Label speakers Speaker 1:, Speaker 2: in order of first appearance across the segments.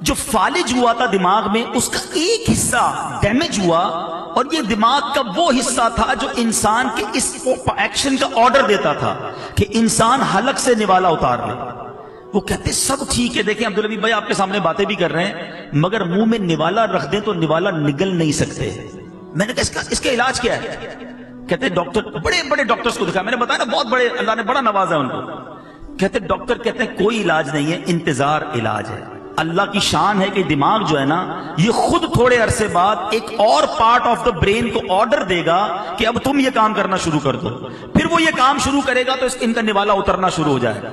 Speaker 1: جو فالج ہوا تھا دماغ میں اس کا ایک حصہ ڈیمیج ہوا، اور یہ دماغ کا وہ حصہ تھا جو انسان کے اس ایکشن کا آرڈر دیتا تھا کہ انسان حلق سے نوالا اتار لے۔ وہ کہتے سب ٹھیک ہے، دیکھیں عبدالحبیب بھائی آپ کے سامنے باتیں بھی کر رہے ہیں، مگر منہ میں نوالا رکھ دیں تو نوالا نگل نہیں سکتے۔ میں نے کہا اس کا علاج کیا ہے؟ کہتے ڈاکٹر، بڑے بڑے ڈاکٹرز کو دکھایا، میں نے بتایا نا بہت بڑے، اللہ نے بڑا نوازا ہے ان کو۔ کہتے ڈاکٹر کہتے ہیں کوئی علاج نہیں ہے، انتظار علاج ہے۔ اللہ کی شان ہے کہ دماغ جو ہے نا یہ خود تھوڑے عرصے بعد ایک اور پارٹ آف دا برین کو آرڈر دے گا کہ اب تم یہ کام کرنا شروع کر دو، پھر وہ یہ کام شروع کرے گا تو ان کا نوالا اترنا شروع ہو جائے گا۔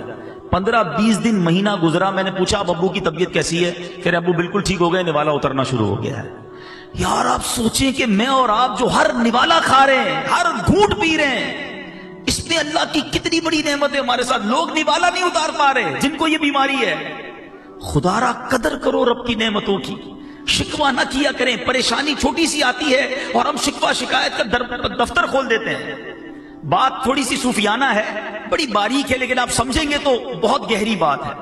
Speaker 1: 15-20 دن مہینہ گزرا، میں نے پوچھا اب ابو کی طبیعت کیسی ہے؟ کہہ رہے ابو بالکل ٹھیک ہو گئے، نوالا اترنا شروع ہو گیا ہے۔ یار آپ سوچیں کہ میں اور آپ جو ہر نوالا کھا رہے ہیں، ہر گھونٹ پی رہے ہیں، اس میں اللہ کی کتنی بڑی نعمت ہے ہمارے ساتھ۔ لوگ نوالا نہیں اتار پا رہے جن کو یہ بیماری ہے۔ خدا را قدر کرو رب کی نعمتوں کی، شکوہ نہ کیا کریں۔ پریشانی چھوٹی سی آتی ہے اور ہم شکوہ شکایت کا دفتر کھول دیتے ہیں۔ بات تھوڑی سی صوفیانہ ہے، بڑی باریک ہے، لیکن آپ سمجھیں گے تو بہت گہری بات ہے۔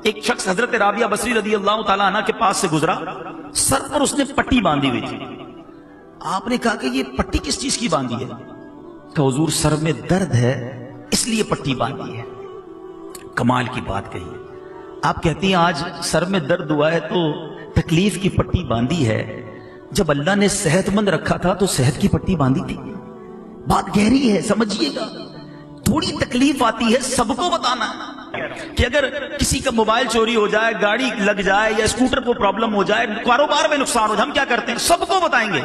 Speaker 1: ایک شخص حضرت رابعہ بصری رضی اللہ تعالیٰ عنہ کے پاس سے گزرا، سر پر اس نے پٹی باندھی ہوئی تھی۔ آپ نے کہا کہ یہ پٹی کس چیز کی باندھی ہے؟ کہ حضور سر میں درد ہے اس لیے پٹی باندھی ہے۔ کمال کی بات کہی۔ آپ کہتی ہیں آج سر میں درد ہوا ہے تو تکلیف کی پٹی باندھی ہے، جب اللہ نے صحت مند رکھا تھا تو صحت کی پٹی باندھی تھی۔ بات گہری ہے، سمجھیے گا۔ تھوڑی تکلیف آتی ہے سب کو بتانا کہ اگر کسی کا موبائل چوری ہو جائے، گاڑی لگ جائے یا اسکوٹر کو پرابلم ہو جائے، کاروبار میں نقصان ہو جائے، ہم کیا کرتے ہیں؟ سب کو بتائیں گے۔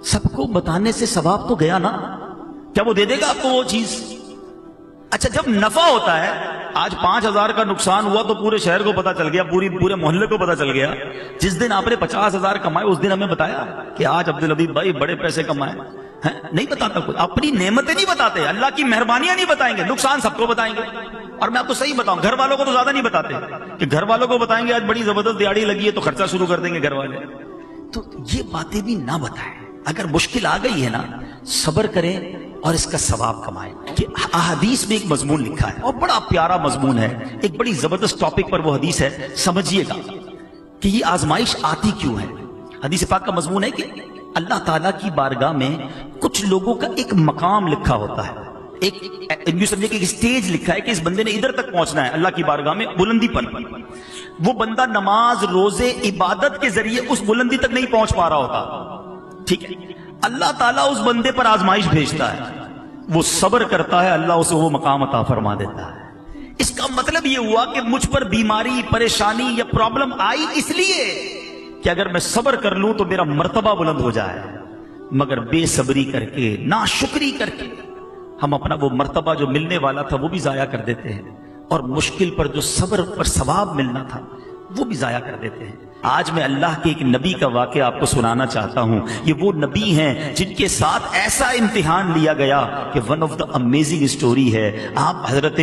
Speaker 1: سب کو بتانے سے ثواب تو گیا نا؟ کیا وہ دے دے گا آپ کو وہ چیز؟ اچھا جب نفع ہوتا ہے، آج 5,000 کا نقصان ہوا تو پورے شہر کو پتا چل گیا، پورے محلے کو پتا چل گیا۔ جس دن آپ نے 50,000 کمائے اس دن ہمیں بتایا کہ آج عبدالحبیب بھائی بڑے پیسے کمائے؟ نہیں بتاتا کوئی، اپنی نعمتیں نہیں بتاتے، اللہ کی مہربانیاں نہیں بتائیں گے، نقصان سب کو بتائیں گے۔ اور میں آپ کو صحیح بتاؤں، گھر والوں کو تو زیادہ نہیں بتاتے کہ گھر والوں کو بتائیں گے آج بڑی زبردست دیہڑی لگی ہے تو خرچہ شروع کر دیں گے گھر والے۔ تو یہ باتیں بھی نہ بتائیں۔ اگر مشکل آ گئی ہے نا، صبر کریں اور اس کا ثواب کمائیں۔ کہ احادیث میں ایک مضمون لکھا ہے اور بڑا پیارا مضمون ہے، ایک بڑی زبردست ٹاپک پر وہ حدیث ہے، سمجھیے گا کہ یہ آزمائش آتی کیوں ہے۔ حدیث پاک کا مضمون ہے کہ اللہ تعالیٰ کی بارگاہ میں کچھ لوگوں کا ایک مقام لکھا ہوتا ہے، ایک سمجھے کہ ایک اسٹیج لکھا ہے کہ اس بندے نے ادھر تک پہنچنا ہے اللہ کی بارگاہ میں بلندی پر۔ وہ بندہ نماز روزے عبادت کے ذریعے اس بلندی تک نہیں پہنچ پا رہا ہوتا، ٹھیک ہے؟ اللہ تعالیٰ اس بندے پر آزمائش بھیجتا ہے، وہ صبر کرتا ہے، اللہ اسے وہ مقام عطا فرما دیتا ہے۔ اس کا مطلب یہ ہوا کہ مجھ پر بیماری، پریشانی یا پرابلم آئی اس لیے کہ اگر میں صبر کر لوں تو میرا مرتبہ بلند ہو جائے، مگر بے صبری کر کے، ناشکری کر کے ہم اپنا وہ مرتبہ جو ملنے والا تھا وہ بھی ضائع کر دیتے ہیں، اور مشکل پر جو صبر پر ثواب ملنا تھا وہ بھی ضائع کر دیتے ہیں۔ آج میں اللہ کے ایک نبی کا واقعہ آپ کو سنانا چاہتا ہوں۔ یہ وہ نبی ہیں جن کے ساتھ ایسا امتحان لیا گیا کہ one of the amazing story ہے۔ آپ حضرت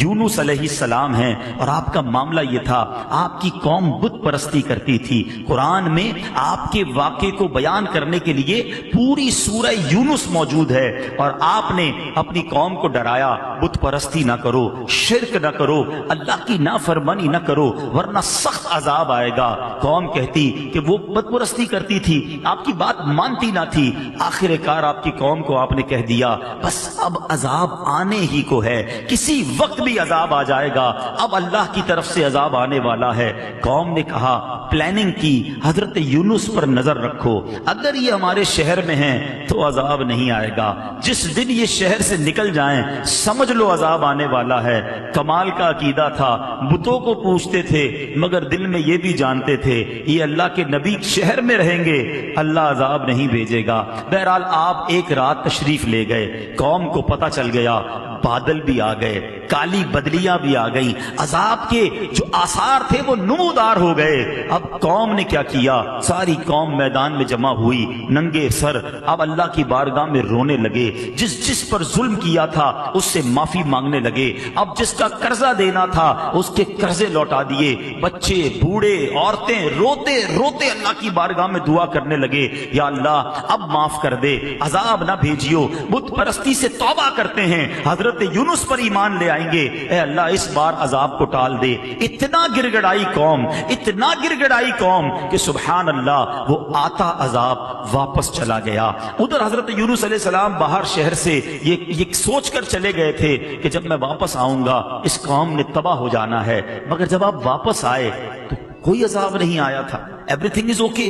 Speaker 1: یونس علیہ السلام ہیں اور آپ کا معاملہ یہ تھا، آپ کی قوم بت پرستی کرتی تھی۔ قرآن میں آپ کے واقعے کو بیان کرنے کے لیے پوری سورہ یونس موجود ہے، اور آپ نے اپنی قوم کو ڈرایا بت پرستی نہ کرو، شرک نہ کرو، اللہ کی نافرمانی نہ کرو ورنہ سخت عذاب آئے گا۔ قوم کہتی کہ وہ بت پرستی کرتی تھی، آپ کی بات مانتی نہ تھی۔ آخر کار آپ کی قوم کو آپ نے کہہ دیا بس اب عذاب آنے ہی کو ہے، کسی وقت بھی عذاب آ جائے گا، اب اللہ کی طرف سے عذاب آنے والا ہے۔ قوم نے کہا، پلاننگ کی، حضرت یونس پر نظر رکھو، اگر یہ ہمارے شہر میں ہیں تو عذاب نہیں آئے گا، جس دن یہ شہر سے نکل جائیں سمجھ لو عذاب آنے والا ہے۔ کمال کا عقیدہ تھا، بتوں کو پوچھتے تھے مگر دل میں یہ بھی جانتے تھے یہ اللہ کے نبی شہر میں رہیں گے، اللہ عذاب نہیں بھیجے گا۔ بہرحال آپ ایک رات تشریف لے گئے، قوم کو پتہ چل گیا، بادل بھی آ گئے، کالی بدلیاں بھی آ گئیں، عذاب کے جو آثار تھے وہ نمودار ہو گئے۔ اب قوم نے کیا کیا، ساری قوم میدان میں جمع ہوئی، ننگے سر اب اللہ کی بارگاہ میں رونے لگے، جس پر ظلم کیا تھا اس سے معافی مانگنے لگے، اب جس کا قرضہ دینا تھا اس کے قرضے لوٹا دیے۔ بچے، بوڑھے، عورتیں روتے روتے اللہ کی بارگاہ میں دعا کرنے لگے، یا اللہ اب معاف کر دے، عذاب نہ بھیجیو۔ بت پرستی سے توبہ کرتے ہیں، حضرت یونس پر ایمان لے آئیں آئیں گے اے اللہ اس بار عذاب کو ٹال دے. اتنا گر گڑائی قوم، اتنا گر گڑائی قوم کہ سبحان اللہ وہ آتا عذاب واپس چلا گیا. ادھر حضرت یونس علیہ السلام باہر شہر سے یہ سوچ کر چلے گئے تھے کہ جب میں واپس آؤں گا اس قوم نے تباہ ہو جانا ہے، مگر جب آپ واپس آئے تو کوئی عذاب نہیں آیا تھا. Every thing is okay.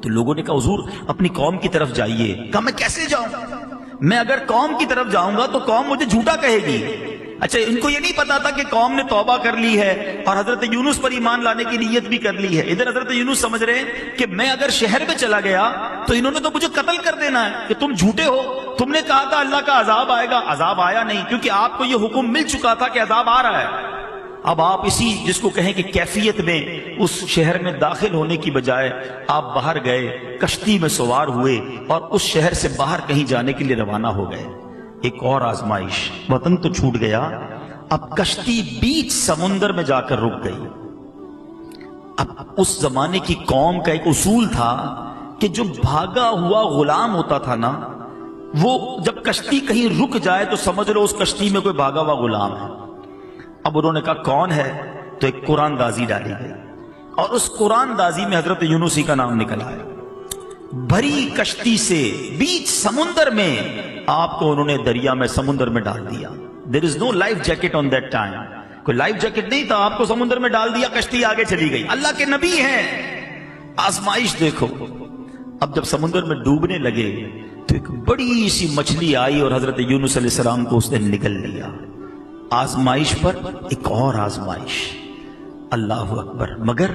Speaker 1: تو لوگوں نے کہا حضور اپنی قوم کی طرف جائیے. کہا میں کیسے جاؤں؟ میں اگر قوم کی طرف جاؤں گا تو قوم مجھے جھوٹا کہے گی. اچھا ان کو یہ نہیں پتا تھا کہ قوم نے توبہ کر لی ہے اور حضرت یونس پر ایمان لانے کی نیت بھی کر لی ہے. ادھر حضرت یونس سمجھ رہے ہیں کہ میں اگر شہر میں چلا گیا تو انہوں نے تو مجھے قتل کر دینا ہے کہ تم جھوٹے ہو، تم نے کہا تھا اللہ کا عذاب آئے گا، عذاب آیا نہیں کیونکہ آپ کو یہ حکم مل چکا تھا کہ عذاب آ رہا ہے. اب آپ اسی جس کو کہیں کہ کیفیت میں اس شہر میں داخل ہونے کی بجائے آپ باہر گئے، کشتی میں سوار ہوئے اور اس شہر سے باہر کہیں جانے کے لیے روانہ ہو گئے. ایک اور آزمائش، وطن تو چھوٹ گیا، اب کشتی بیچ سمندر میں جا کر رک گئی. اب اس زمانے کی قوم کا ایک اصول تھا کہ جو بھاگا ہوا غلام ہوتا تھا نا، وہ جب کشتی کہیں رک جائے تو سمجھ لو اس کشتی میں کوئی بھاگا ہوا غلام ہے. اب انہوں نے کہا کون ہے؟ تو ایک قرآن دازی ڈالی گئی اور اس قرآن دازی میں حضرت یونسی کا نام نکل آیا. بھری کشتی سے بیچ سمندر میں آپ کو انہوں نے دریا میں سمندر میں ڈال دیا. There is no life jacket on that time. کوئی لائف جیکٹ نہیں تھا، آپ کو سمندر میں ڈال دیا، کشتی آگے چلی گئی. اللہ کے نبی ہیں. آزمائش دیکھو. اب جب سمندر میں ڈوبنے لگے تو ایک بڑی سی مچھلی آئی اور حضرت یونس علیہ السلام کو اس نے نگل لیا. آزمائش پر ایک اور آزمائش. اللہ اکبر. مگر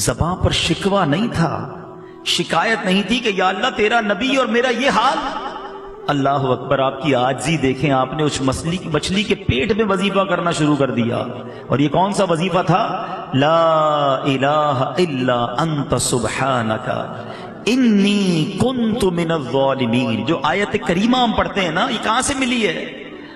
Speaker 1: زباں پر شکوہ نہیں تھا، شکایت نہیں تھی کہ یا اللہ تیرا نبی اور میرا یہ حال. اللہ اکبر. آپ کی عاجزی دیکھیں، آپ نے اس مچھلی کے پیٹ میں وظیفہ کرنا شروع کر دیا. اور یہ کون سا وظیفہ تھا؟ لا الہ الا انت سبحانک انی کنت من الظالمین. جو آیت کریمہ ہم پڑھتے ہیں نا، یہ کہاں سے ملی ہے؟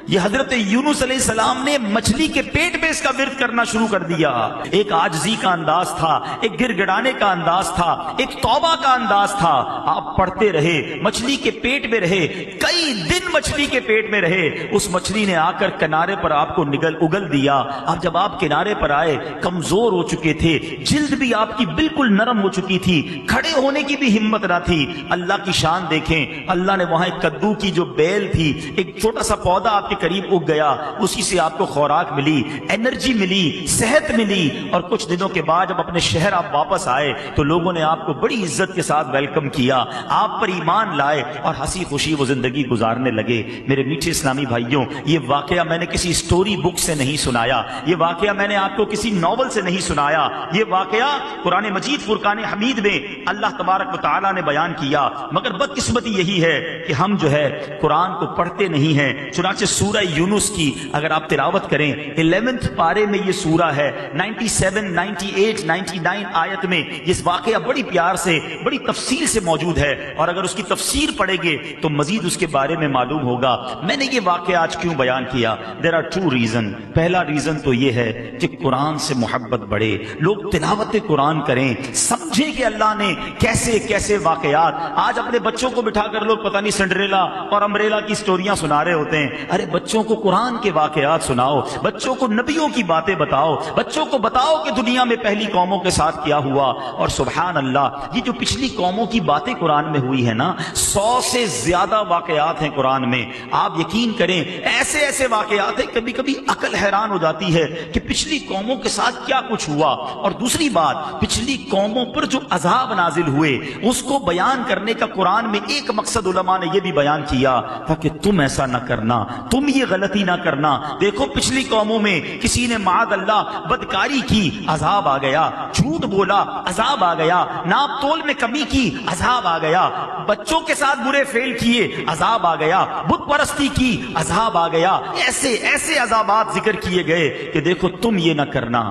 Speaker 1: یہ حضرت یونس علیہ السلام نے مچھلی کے پیٹ میں اس کا ورد کرنا شروع کر دیا. ایک عاجزی کا انداز تھا، ایک گر گڑانے کا انداز تھا، ایک توبہ کا انداز تھا. آپ پڑھتے رہے، مچھلی کے پیٹ میں رہے، کئی دن مچھلی کے پیٹ میں رہے. اس مچھلی نے آ کر کنارے پر آپ کو اگل دیا. اب جب آپ کنارے پر آئے، کمزور ہو چکے تھے، جلد بھی آپ کی بالکل نرم ہو چکی تھی، کھڑے ہونے کی بھی ہمت نہ تھی. اللہ کی شان دیکھیں، اللہ نے وہاں ایک کدو کی جو بیل تھی، ایک چھوٹا سا پودا آپ کے قریب اگ گیا، اسی سے آپ کو خوراک ملی، انرجی ملی، صحت ملی. اور کچھ دنوں کے بعد جب اپنے شہر آپ واپس آئے تو لوگوں نے آپ کو بڑی عزت کے ساتھ ویلکم کیا، آپ پر ایمان لائے اور ہنسی خوشی وہ زندگی گزارنے لگے. میرے میٹھے اسلامی بھائیوں، یہ واقعہ میں نے کسی سٹوری بک سے نہیں سنایا، یہ واقعہ میں نے آپ کو کسی ناول سے نہیں سنایا. یہ واقعہ قرآن مجید فرقان حمید میں اللہ تبارک و تعالی نے بیان کیا. مگر بدقسمتی یہی ہے کہ ہم جو ہے قرآن کو پڑھتے نہیں ہیں. چنانچہ سورہ یونس کی اگر آپ تلاوت کریں 11 پارے میں یہ سورہ ہے، 97 98 99 آیت میں یہ واقعہ بڑی پیار سے بڑی تفصیل سے موجود ہے. اور اگر اس کی تفسیر پڑھیں گے تو مزید اس کے بارے میں معلوم ہوگا. میں نے یہ واقعہ آج کیوں بیان کیا؟ There are 2 reason. پہلا ریزن تو یہ ہے کہ قرآن سے محبت بڑھے، لوگ تلاوت قرآن کریں، سمجھیں کہ اللہ نے کیسے کیسے واقعات. آج اپنے بچوں کو بٹھا کر لوگ پتہ نہیں سنڈریلا اور امبریلا کی سٹوریاں سنا رہے ہوتے ہیں. ارے بچوں کو قرآن کے واقعات سناؤ، بچوں کو نبیوں کی باتیں بتاؤ، بچوں کو بتاؤ کہ دنیا میں پہلی قوموں کے ساتھ کیا ہوا. اور سبحان اللہ، یہ جو پچھلی قوموں کی باتیں قرآن میں ہوئی ہے نا، 100 سے زیادہ واقعات ہیں قرآن میں. آپ یقین کریں ایسے ایسے واقعات ہیں کبھی کبھی عقل حیران ہو جاتی ہے کہ پچھلی قوموں کے ساتھ کیا کچھ ہوا. اور دوسری بات، پچھلی قوموں پر جو عذاب نازل ہوئے اس کو بیان کرنے کا قرآن میں ایک مقصد علماء نے یہ بھی بیان کیا تھا کہ تم ایسا نہ کرنا، تم یہ غلطی نہ کرنا. دیکھو پچھلی قوموں میں کسی نے معاذ اللہ بدکاری کی، عذاب آ گیا، جھوٹ بولا، عذاب آ گیا، ناپ تول میں کمی کی، عذاب آ گیا، بچوں کے ساتھ برے فعل کیے، عذاب آ گیا، بت پرستی کی، عذاب آ گیا. ایسے ایسے عذابات ذکر کیے گئے کہ دیکھو تم یہ نہ کرنا.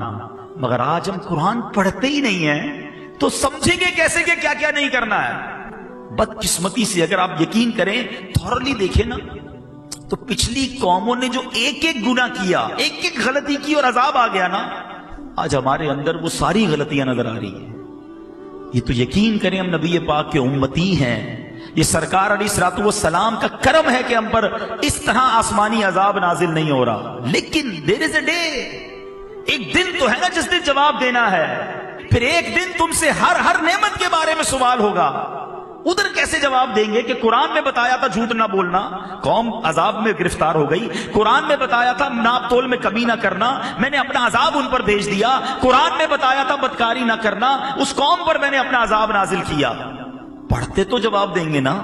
Speaker 1: مگر آج ہم قرآن پڑھتے ہی نہیں ہیں تو سمجھیں گے کیسے کہ کیا کیا نہیں کرنا ہے. بدقسمتی سے اگر آپ یقین کریں، تھورلی دیکھیں نا، تو پچھلی قوموں نے جو ایک ایک گناہ کیا، ایک ایک غلطی کی اور عذاب آ گیا نا، آج ہمارے اندر وہ ساری غلطیاں نظر آ رہی ہیں. یہ تو یقین کریں ہم نبی پاک کے امتی ہیں، یہ سرکار علیہ الصلوۃ والسلام کا کرم ہے کہ ہم پر اس طرح آسمانی عذاب نازل نہیں ہو رہا. لیکن دیر از اے ڈے، ایک دن تو ہے نا جس دن جواب دینا ہے. پھر ایک دن تم سے ہر نعمت کے بارے میں سوال ہوگا. ادھر کیسے جواب دیں گے کہ قرآن میں بتایا تھا جھوٹ نہ بولنا، قوم عذاب میں گرفتار ہو گئی. قرآن میں بتایا تھا ناپ تول میں کمی نہ کرنا، میں نے اپنا عذاب ان پر بھیج دیا. قرآن میں بتایا تھا بدکاری نہ کرنا، اس قوم پر میں نے اپنا عذاب نازل کیا. پڑھتے تو جواب دیں گے نا.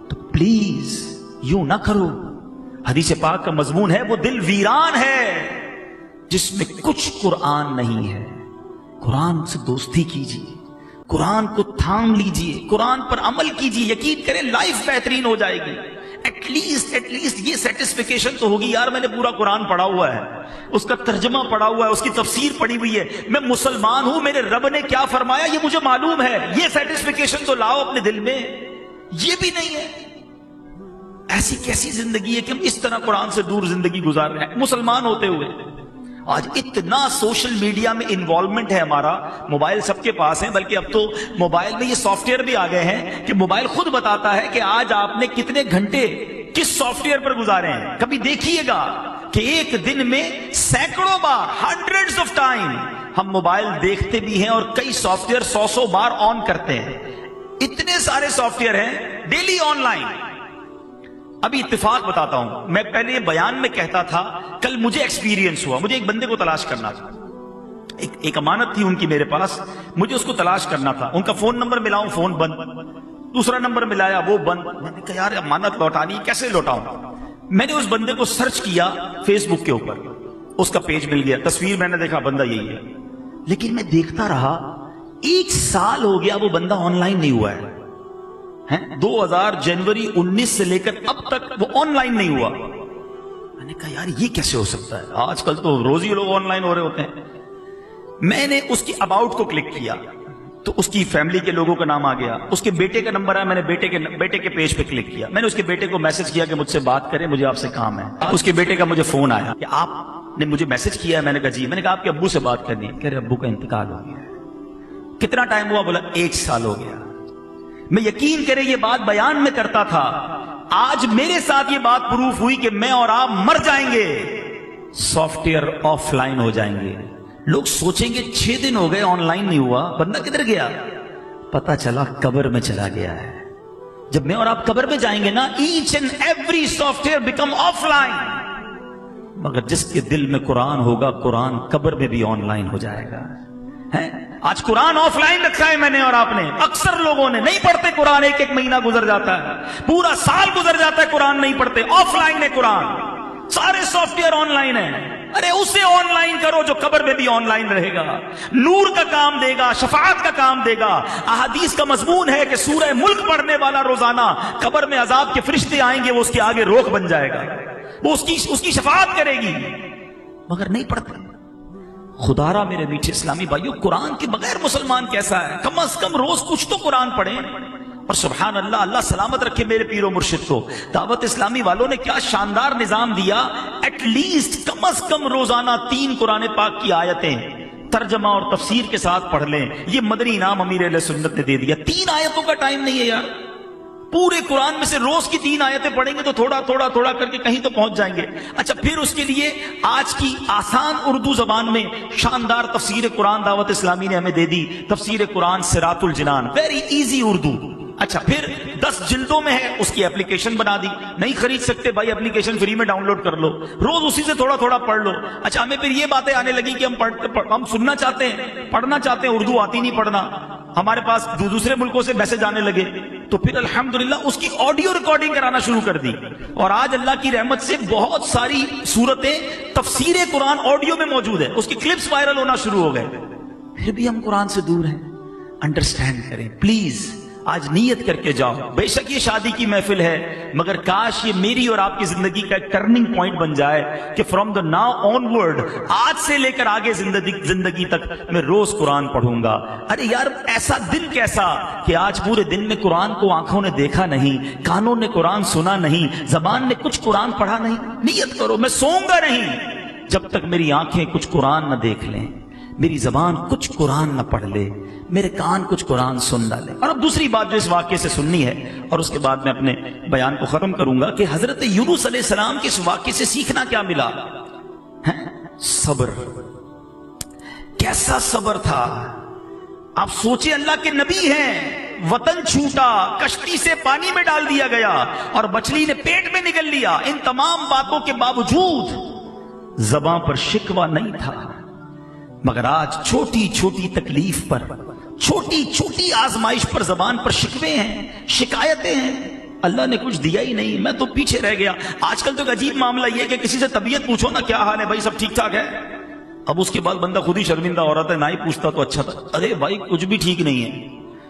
Speaker 1: تو پلیز یوں نہ کرو. حدیث پاک کا مضمون ہے وہ دل ویران ہے جس میں کچھ قرآن نہیں ہے. قرآن سے دوستی کیجیے، قرآن کو تھام لیجیے، قرآن پر عمل کیجیے. یقین کریں لائف بہترین ہو جائے گی. ایٹ لیسٹ یہ سیٹسفیکیشن تو ہوگی یار میں نے پورا قرآن پڑھا ہوا ہے، اس کا ترجمہ پڑھا ہوا ہے، اس کی تفسیر پڑھی ہوئی ہے، میں مسلمان ہوں، میرے رب نے کیا فرمایا یہ مجھے معلوم ہے. یہ سیٹسفیکیشن تو لاؤ اپنے دل میں. یہ بھی نہیں ہے. ایسی کیسی زندگی ہے کہ ہم اس طرح قرآن سے دور زندگی گزار رہے ہیں مسلمان ہوتے ہوئے. آج اتنا سوشل میڈیا میں انوالومنٹ ہے ہمارا، موبائل سب کے پاس ہیں، بلکہ اب تو موبائل میں یہ سافٹ ویئر بھی آ گئے ہیں کہ موبائل خود بتاتا ہے کہ آج آپ نے کتنے گھنٹے کس سافٹ ویئر پر گزارے ہیں. کبھی دیکھیے گا کہ ایک دن میں سینکڑوں بار، ہنڈریڈز آف ٹائم ہم موبائل دیکھتے بھی ہیں اور کئی سافٹ ویئر 100 بار آن کرتے ہیں. اتنے سارے سافٹ ویئر ہیں ڈیلی آن لائن. ابھی اتفاق بتاتا ہوں، میں پہلے یہ بیان میں کہتا تھا، کل مجھے ایکسپیرینس ہوا. مجھے ایک بندے کو تلاش کرنا تھا، ایک امانت تھی ان کی میرے پاس، مجھے اس کو تلاش کرنا تھا. ان کا فون نمبر ملاؤں، فون بند. دوسرا نمبر ملایا، وہ بند. میں نے کہا یار امانت لوٹانی کیسے لوٹاؤں. میں نے اس بندے کو سرچ کیا فیس بک کے اوپر، اس کا پیج مل گیا، تصویر میں نے دیکھا بندہ یہی ہے. لیکن میں دیکھتا رہا 1 سال ہو گیا وہ بندہ آن لائن نہیں ہوا ہے. 2000 جنوری 19 سے لے کر اب تک وہ آن لائن نہیں ہوا. میں نے کہا یار یہ کیسے ہو سکتا ہے، آج کل تو روز ہی لوگ آن لائن ہو رہے ہوتے ہیں. میں نے اس کی اباؤٹ کو کلک کیا تو اس کی فیملی کے لوگوں کا نام آ گیا. اس کے بیٹے کا نمبر آیا، میں نے بیٹے کے پیج پہ کلک کیا. میں نے اس کے بیٹے کو میسج کیا کہ مجھ سے بات کریں، مجھے آپ سے کام ہے. اس کے بیٹے کا مجھے فون آیا کہ آپ نے مجھے میسج کیا ہے. میں نے کہا جی. میں نے کہا آپ کے ابو سے بات کرنی ہے. کہہ رہے ابو کا انتقال ہو گیا. کتنا ٹائم ہوا؟ بولا 1 سال ہو گیا. میں یقین کرے یہ بات بیان میں کرتا تھا، آج میرے ساتھ یہ بات پروف ہوئی کہ میں اور آپ مر جائیں گے، سافٹ ویئر آف لائن ہو جائیں گے. لوگ سوچیں گے 6 دن ہو گئے آن لائن نہیں ہوا، بندہ کدھر گیا؟ پتا چلا قبر میں چلا گیا ہے. جب میں اور آپ قبر میں جائیں گے نا، each and every software become offline. مگر جس کے دل میں قرآن ہوگا، قرآن قبر میں بھی آن لائن ہو جائے گا. آج قرآن آف لائن رکھا ہے میں نے اور آپ نے. اکثر لوگوں نے نہیں پڑھتے قرآن، ایک مہینہ گزر جاتا ہے، پورا سال گزر جاتا ہے قرآن نہیں پڑھتے. آف لائن ہے قرآن، سارے سافٹ ویئر آن لائن ہے. ارے اسے آن لائن کرو جو قبر میں بھی آن لائن رہے گا، نور کا کام دے گا، شفاعت کا کام دے گا. احادیث کا مضمون ہے کہ سورہ ملک پڑھنے والا روزانہ قبر میں عذاب کے فرشتے آئیں گے، وہ اس کے آگے روک بن جائے گا، وہ اس کی شفاعت کرے گی. مگر نہیں پڑھتے. خدا را میرے میٹھے اسلامی بھائیو، قرآن کے بغیر مسلمان کیسا ہے؟ کم از کم روز کچھ تو قرآن پڑھیں. اور سبحان اللہ، اللہ سلامت رکھے میرے پیر و مرشد کو. دعوت اسلامی والوں نے کیا شاندار نظام دیا. ایٹ لیسٹ کم از کم روزانہ 3 قرآن پاک کی آیتیں ترجمہ اور تفسیر کے ساتھ پڑھ لیں. یہ مدنی انعام امیر اہل سنت نے دے دیا. 3 آیتوں کا ٹائم نہیں ہے یار. پورے قرآن میں سے روز کی 3 آیتیں پڑھیں گے تو تھوڑا تھوڑا تھوڑا کر کے کہیں تو پہنچ جائیں گے. اچھا، پھر اس کے لیے آج کی آسان اردو زبان میں شاندار تفسیر قرآن دعوت اسلامی نے ہمیں دے دی. تفسیر قرآن صراط الجنان، ویری ایزی اردو. اچھا، پھر 10 جلدوں میں ہے، اس کی اپلیکیشن بنا دی. نہیں خرید سکتے بھائی، اپلیکیشن فری میں ڈاؤن لوڈ کر لو، روز اسی سے تھوڑا تھوڑا پڑھ لو. اچھا، ہمیں پھر یہ باتیں آنے لگی کہ ہم سننا چاہتے ہیں، پڑھنا چاہتے ہیں، اردو آتی نہیں پڑھنا. ہمارے پاس دوسرے ملکوں سے میسج آنے لگے تو پھر الحمدللہ اس کی آڈیو ریکارڈنگ کرانا شروع کر دی. اور آج اللہ کی رحمت سے بہت ساری صورتیں تفسیر قرآن آڈیو میں موجود ہے، اس کی کلپس وائرل ہونا شروع ہو گئے. پھر بھی ہم قرآن سے دور ہیں. انڈرسٹینڈ کریں پلیز. آج نیت کر کے جاؤ. بے شک یہ شادی کی محفل ہے، مگر کاش یہ میری اور آپ کی زندگی کا ایک ٹرننگ پوائنٹ بن جائے کہ from the now on word, آج سے لے کر آگے زندگی تک میں روز قرآن پڑھوں گا. ارے یار، ایسا دن کیسا کہ آج پورے دن میں قرآن کو آنکھوں نے دیکھا نہیں، کانوں نے قرآن سنا نہیں، زبان نے کچھ قرآن پڑھا نہیں. نیت کرو میں سوؤں گا نہیں جب تک میری آنکھیں کچھ قرآن نہ دیکھ لیں، میری زبان کچھ قرآن نہ پڑھ لے، میرے کان کچھ قرآن سن نہ لے۔ اور اب دوسری بات جو اس واقعے سے سننی ہے، اور اس کے بعد میں اپنے بیان کو ختم کروں گا، کہ حضرت یونس علیہ السلام کے اس واقعے سے سیکھنا کیا ملا؟ صبر۔ کیسا صبر تھا! آپ سوچیں، اللہ کے نبی ہیں، وطن چھوٹا، کشتی سے پانی میں ڈال دیا گیا اور مچھلی نے پیٹ میں نگل لیا، ان تمام باتوں کے باوجود زباں پر شکوہ نہیں تھا۔ مگر آج چھوٹی چھوٹی تکلیف پر، چھوٹی چھوٹی آزمائش پر زبان پر شکوے ہیں، شکایتیں ہیں، اللہ نے کچھ دیا ہی نہیں، میں تو پیچھے رہ گیا۔ آج کل تو ایک عجیب معاملہ یہ کہ کسی سے طبیعت پوچھو نا، کیا حال ہے بھائی، سب ٹھیک ٹھاک ہے؟ اب اس کے بعد بندہ خود ہی شرمندہ ہو رہا تھا، نہ ہی پوچھتا تو اچھا تھا۔ ارے بھائی کچھ بھی ٹھیک نہیں ہے،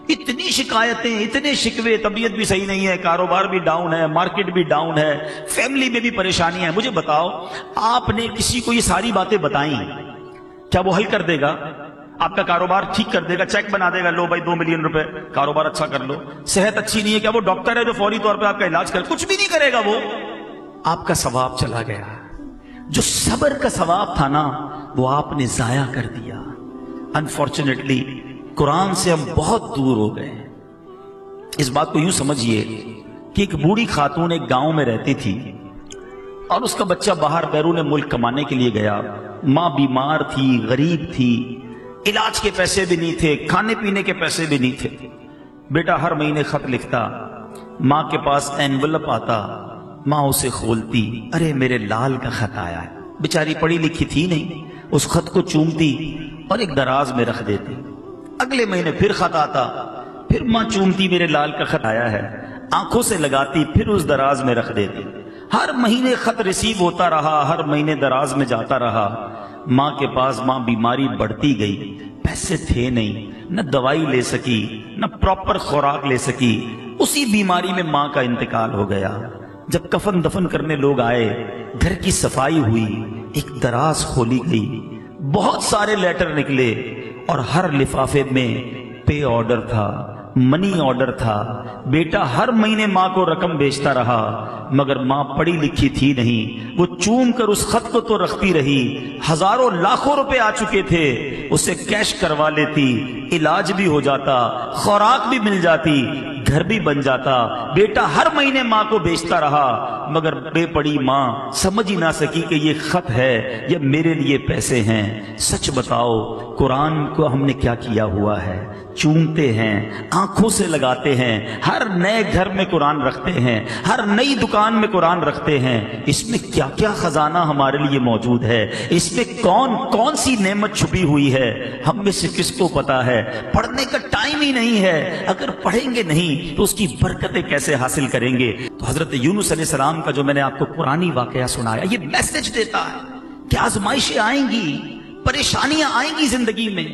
Speaker 1: اتنی شکایتیں، اتنے شکوے، طبیعت بھی صحیح نہیں ہے، کاروبار بھی ڈاؤن ہے، مارکیٹ بھی ڈاؤن ہے، فیملی میں بھی پریشانی ہے۔ مجھے بتاؤ، آپ نے کسی کو یہ ساری باتیں بتائیں، کیا وہ حل کر دے گا؟ آپ کا کاروبار ٹھیک کر دے گا، چیک بنا دے گا، لو بھائی 2 ملین روپے، کاروبار اچھا کر لو؟ صحت اچھی نہیں ہے، کیا وہ ڈاکٹر ہے جو فوری طور پہ آپ کا علاج کر؟ کچھ بھی نہیں کرے گا وہ۔ آپ کا ثواب چلا گیا، جو صبر کا ثواب تھا نا، وہ آپ نے ضائع کر دیا۔ انفارچونیٹلی قرآن سے ہم بہت دور ہو گئے۔ اس بات کو یوں سمجھیے کہ ایک بوڑھی خاتون ایک گاؤں میں رہتی تھی، اور اس کا بچہ باہر بیرون ملک کمانے کے لیے گیا۔ ماں بیمار تھی، غریب تھی، علاج کے پیسے بھی نہیں تھے، کھانے پینے کے پیسے بھی نہیں تھے۔ بیٹا ہر مہینے خط لکھتا، ماں کے پاس اینولپ آتا، ماں اسے کھولتی، ارے میرے لال کا خط آیا ہے۔ بیچاری پڑھی لکھی تھی نہیں، اس خط کو چومتی اور ایک دراز میں رکھ دیتی۔ اگلے مہینے پھر خط آتا، پھر ماں چومتی، میرے لال کا خط آیا ہے، آنکھوں سے لگاتی، پھر اس دراز میں رکھ دیتی۔ ہر مہینے خط ریسیو ہوتا رہا، ہر مہینے دراز میں جاتا رہا۔ ماں کے پاس ماں بیماری بڑھتی گئی، پیسے تھے نہیں، نہ دوائی لے سکی، نہ پراپر خوراک لے سکی۔ اسی بیماری میں ماں کا انتقال ہو گیا۔ جب کفن دفن کرنے لوگ آئے، گھر کی صفائی ہوئی، ایک دراز کھولی گئی، بہت سارے لیٹر نکلے، اور ہر لفافے میں پے آرڈر تھا، منی آرڈر تھا۔ بیٹا ہر مہینے ماں کو رقم بیچتا رہا، مگر ماں پڑھی لکھی تھی نہیں، وہ چوم کر اس خط کو تو رکھتی رہی۔ ہزاروں لاکھوں روپے آ چکے تھے، اسے کیش کروا لیتی، علاج بھی ہو جاتا، خوراک بھی مل جاتی، گھر بھی بن جاتا۔ بیٹا ہر مہینے ماں کو بیچتا رہا، مگر بے پڑی ماں سمجھ ہی نہ سکی کہ یہ خط ہے یا میرے لیے پیسے ہیں۔ سچ بتاؤ، قرآن کو ہم نے کیا کیا ہوا ہے؟ چومتے ہیں، آنکھوں سے لگاتے ہیں، ہر نئے گھر میں قرآن رکھتے ہیں، ہر نئی دکان میں قرآن رکھتے ہیں۔ اس میں کیا کیا خزانہ ہمارے لیے موجود ہے، اس میں کون کون سی نعمت چھپی ہوئی ہے، ہم میں سے کس کو پتا ہے؟ پڑھنے کا ٹائم ہی نہیں ہے، اگر پڑھیں گے نہیں تو اس کی برکتیں کیسے حاصل کریں گے؟ تو حضرت یونس علیہ السلام کا جو میں نے آپ کو قرآنی واقعہ سنایا، یہ میسج دیتا ہے کہ آزمائشیں آئیں گی، پریشانیاں آئیں گی زندگی میں،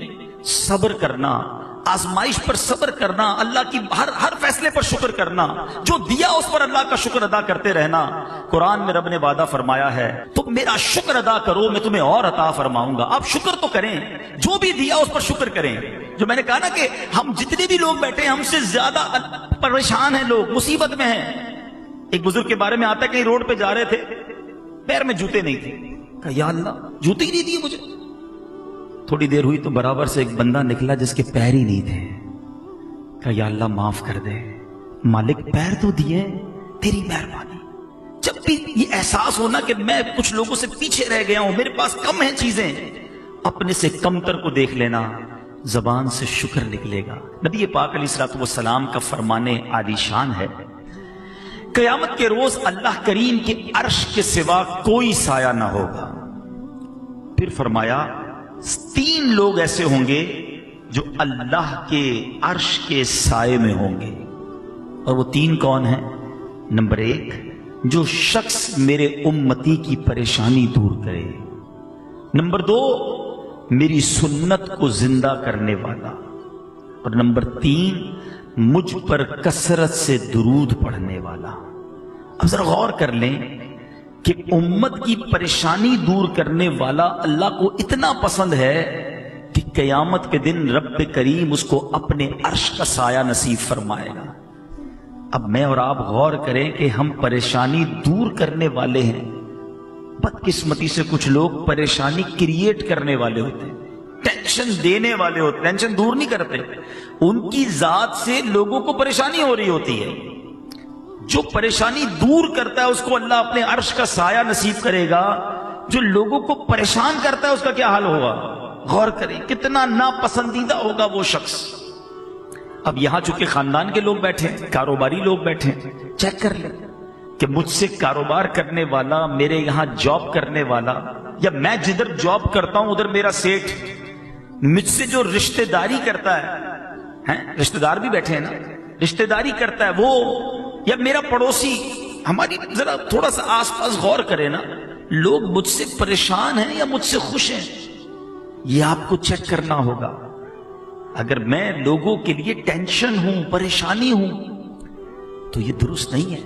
Speaker 1: صبر کرنا، آزمائش پر صبر کرنا، اللہ کی ہر فیصلے پر شکر کرنا، جو دیا اس پر اللہ کا شکر ادا کرتے رہنا۔ قرآن میں رب نے وعدہ فرمایا ہے، تم میرا شکر ادا کرو، میں تمہیں اور عطا فرماؤں گا۔ آپ شکر تو کریں، جو بھی دیا اس پر شکر کریں۔ جو میں نے کہا نا کہ ہم جتنے بھی لوگ بیٹھے ہیں، ہم سے زیادہ پریشان ہیں لوگ، مصیبت میں ہیں۔ ایک بزرگ کے بارے میں آتا ہے، کہیں روڈ پہ جا رہے تھے، پیر میں جوتے نہیں تھے، کہا یا اللہ جوتے ہی نہیں دیے مجھے۔ تھوڑی دیر ہوئی تو برابر سے ایک بندہ نکلا جس کے پیر ہی نہیں تھے، کہا یا اللہ معاف کر دے، مالک پیر تو دیے، تیری مہربانی۔ جب بھی یہ احساس ہونا کہ میں کچھ لوگوں سے پیچھے رہ گیا ہوں، میرے پاس کم ہیں چیزیں، اپنے سے کمتر کو دیکھ لینا، زبان سے شکر نکلے گا۔ نبی پاک علیہ الصلوۃ والسلام کا فرمانے عالی شان ہے، قیامت کے روز اللہ کریم کے عرش کے سوا کوئی سایہ نہ ہوگا۔ پھر فرمایا 3 لوگ ایسے ہوں گے جو اللہ کے عرش کے سائے میں ہوں گے، اور وہ 3 کون ہیں؟ نمبر 1، جو شخص میرے امتی کی پریشانی دور کرے۔ نمبر 2، میری سنت کو زندہ کرنے والا۔ اور نمبر 3، مجھ پر کثرت سے درود پڑھنے والا۔ اب ذرا غور کر لیں کہ امت کی پریشانی دور کرنے والا اللہ کو اتنا پسند ہے کہ قیامت کے دن رب کریم اس کو اپنے عرش کا سایہ نصیب فرمائے گا۔ اب میں اور آپ غور کریں کہ ہم پریشانی دور کرنے والے ہیں، بدقسمتی سے کچھ لوگ پریشانی کریٹ کرنے والے ہوتے ہیں۔ ٹینشن دینے والے ہوتے، ٹینشن دور نہیں کرتے، ان کی ذات سے لوگوں کو پریشانی ہو رہی ہوتی ہے۔ جو پریشانی دور کرتا ہے اس کو اللہ اپنے عرش کا سایہ نصیب کرے گا، جو لوگوں کو پریشان کرتا ہے اس کا کیا حال ہوگا؟ غور کریں کتنا ناپسندیدہ ہوگا وہ شخص۔ اب یہاں چونکہ خاندان کے لوگ بیٹھے ہیں، کاروباری لوگ بیٹھے ہیں، چیک کر لیں کہ مجھ سے کاروبار کرنے والا، میرے یہاں جاب کرنے والا، یا میں جدھر جاب کرتا ہوں ادھر میرا سیٹ مجھ سے جو رشتہ داری کرتا ہے، رشتہ دار بھی بیٹھے ہیں نا، رشتہ داری کرتا ہے وہ، یا میرا پڑوسی، ہماری ذرا تھوڑا سا آس پاس غور کرے نا، لوگ مجھ سے پریشان ہیں یا مجھ سے خوش ہیں، یہ آپ کو چیک کرنا ہوگا۔ اگر میں لوگوں کے لیے ٹینشن ہوں، پریشانی ہوں، تو یہ درست نہیں ہے۔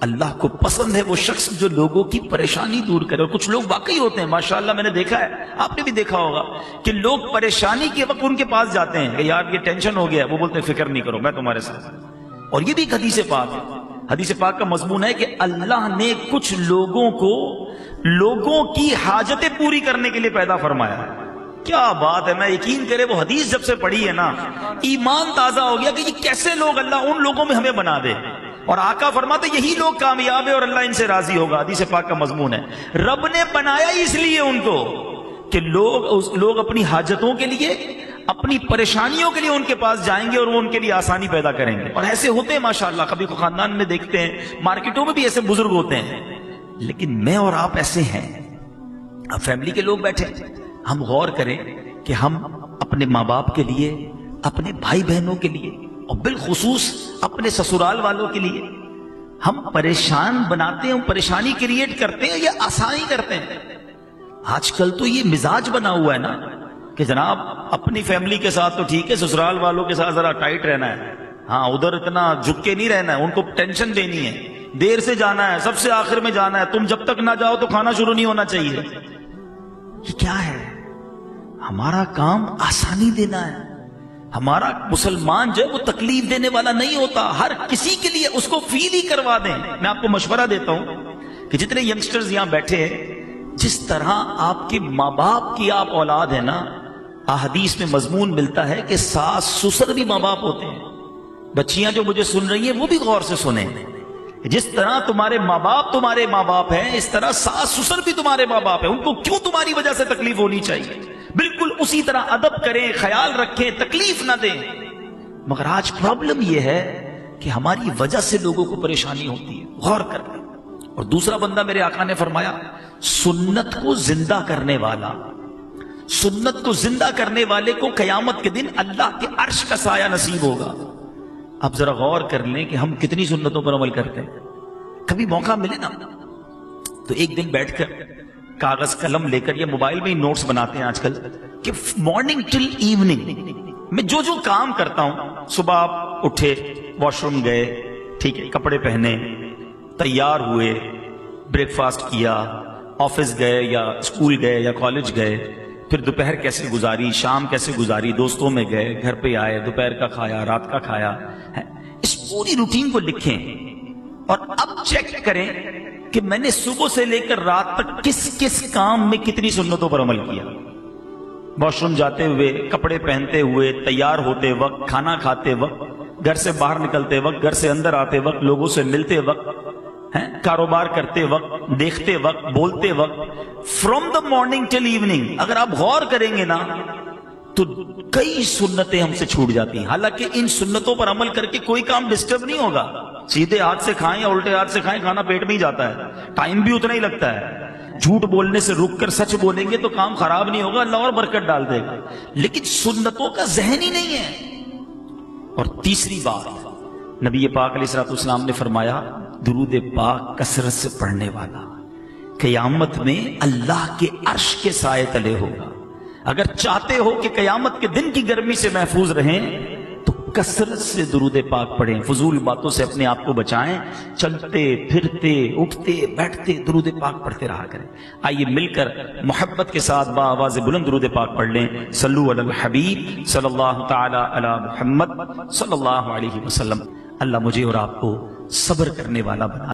Speaker 1: اللہ کو پسند ہے وہ شخص جو لوگوں کی پریشانی دور کرے۔ اور کچھ لوگ واقعی ہوتے ہیں، ماشاءاللہ میں نے دیکھا ہے، آپ نے بھی دیکھا ہوگا کہ لوگ پریشانی کے وقت ان کے پاس جاتے ہیں کہ یار یہ ٹینشن ہو گیا، وہ بولتے ہیں فکر نہیں کرو میں تمہارے ساتھ۔ اور یہ بھی ایک حدیث پاک ہے، حدیث پاک کا مضمون ہے کہ اللہ نے کچھ لوگوں کو لوگوں کی حاجتیں پوری کرنے کے لیے پیدا فرمایا ہے۔ کیا بات ہے، میں یقین کرے وہ حدیث جب سے پڑھی ہے نا، ایمان تازہ ہو گیا کہ یہ کیسے لوگ اللہ ان لوگوں میں ہمیں بنا دے۔ اور آقا فرماتے یہی لوگ کامیاب ہے اور اللہ ان سے راضی ہوگا، حدیث پاک کا مضمون ہے۔ رب نے بنایا اس لیے ان کو کہ لوگ اپنی حاجتوں کے لیے، اپنی پریشانیوں کے لیے ان کے پاس جائیں گے اور وہ ان کے لیے آسانی پیدا کریں گے۔ اور ایسے ہوتے ہیں ماشاءاللہ، کبھی کو خاندان میں دیکھتے ہیں، مارکیٹوں میں بھی ایسے بزرگ ہوتے ہیں۔ لیکن میں اور آپ ایسے ہیں، اب فیملی کے لوگ بیٹھے، ہم غور کریں کہ ہم اپنے ماں باپ کے لیے، اپنے بھائی بہنوں کے لیے، اور بالخصوص اپنے سسرال والوں کے لیے ہم پریشان بناتے ہیں، پریشانی کریٹ کرتے ہیں یا آسانی کرتے ہیں؟ آج کل تو یہ مزاج بنا ہوا ہے نا کہ جناب اپنی فیملی کے ساتھ تو ٹھیک ہے، سسرال والوں کے ساتھ ذرا ٹائٹ رہنا ہے، ہاں ادھر اتنا جھک کے نہیں رہنا ہے، ان کو ٹینشن دینی ہے، دیر سے جانا ہے، سب سے آخر میں جانا ہے، تم جب تک نہ جاؤ تو کھانا شروع نہیں ہونا چاہیے۔ یہ کیا ہے؟ ہمارا کام آسانی دینا ہے۔ ہمارا مسلمان جو ہے وہ تکلیف دینے والا نہیں ہوتا، ہر کسی کے لیے اس کو فیل ہی کروا دیں۔ میں آپ کو مشورہ دیتا ہوں کہ جتنے ینگسٹرز یہاں بیٹھے ہیں، جس طرح آپ کے ماں باپ کی آپ اولاد ہے نا، احادیث میں مضمون ملتا ہے کہ ساس سسر بھی ماں باپ ہوتے ہیں۔ بچیاں جو مجھے سن رہی ہیں وہ بھی غور سے سنیں، جس طرح تمہارے ماں باپ ہیں، اس طرح ساس سسر بھی تمہارے ماں باپ ہیں، ان کو کیوں تمہاری وجہ سے تکلیف ہونی چاہیے؟ بالکل اسی طرح ادب کریں، خیال رکھیں، تکلیف نہ دیں۔ مگر آج پرابلم یہ ہے کہ ہماری وجہ سے لوگوں کو پریشانی ہوتی ہے، غور کریں۔ اور دوسرا بندہ میرے آقا نے فرمایا، سنت کو زندہ کرنے والا، سنت کو زندہ کرنے والے کو قیامت کے دن اللہ کے عرش کا سایہ نصیب ہوگا۔ اب ذرا غور کر لیں کہ ہم کتنی سنتوں پر عمل کرتے ہیں۔ کبھی موقع ملے نا تو ایک دن بیٹھ کر کاغذ قلم لے کر، یا موبائل میں ہی نوٹس بناتے ہیں آج کل، کہ مارننگ ٹل ایوننگ میں جو جو کام کرتا ہوں، صبح آپ اٹھے، واش روم گئے، ٹھیک ہے، کپڑے پہنے، تیار ہوئے، بریک فاسٹ کیا، آفس گئے یا اسکول گئے یا کالج گئے، پھر دوپہر کیسے گزاری، شام کیسے گزاری، دوستوں میں گئے، گھر پہ آئے، دوپہر کا کھایا، رات کا کھایا، اس پوری روٹین کو لکھیں اور اب چیک کریں کہ میں نے صبح سے لے کر رات تک کس کس کام میں کتنی سنتوں پر عمل کیا۔ واش روم جاتے ہوئے، کپڑے پہنتے ہوئے، تیار ہوتے وقت، کھانا کھاتے وقت، گھر سے باہر نکلتے وقت، گھر سے اندر آتے وقت، لوگوں سے ملتے وقت، کاروبار کرتے وقت، دیکھتے وقت، بولتے وقت، from the morning till evening. اگر آپ غور کریں گے نا تو کئی سنتیں ہم سے چھوٹ جاتی ہیں۔ حالانکہ ان سنتوں پر عمل کر کے کوئی کام ڈسٹرب نہیں ہوگا، سیدھے ہاتھ سے کھائیں یا الٹے ہاتھ سے کھائیں، کھانا پیٹ میں ہی جاتا ہے، ٹائم بھی اتنا ہی لگتا ہے۔ جھوٹ بولنے سے رک کر سچ بولیں گے تو کام خراب نہیں ہوگا، اللہ اور برکت ڈال دے گا، لیکن سنتوں کا ذہن ہی نہیں ہے۔ اور تیسری بات، نبی پاک علیہ الصلوۃ والسلام نے فرمایا، درود پاک کثرت سے پڑھنے والا قیامت میں اللہ کے عرش کے سائے تلے ہوگا۔ اگر چاہتے ہو کہ قیامت کے دن کی گرمی سے محفوظ رہیں تو کثرت سے درود پاک پڑھیں، فضول باتوں سے اپنے آپ کو بچائیں، چلتے پھرتے اٹھتے بیٹھتے درود پاک پڑھتے رہا کریں۔ آئیے مل کر محبت کے ساتھ با آواز بلند درود پاک پڑھ لیں۔ صلو علی الحبیب صلی اللہ تعالی علی محمد صلی اللہ علیہ وسلم۔ اللہ مجھے اور آپ کو صبر کرنے والا بنا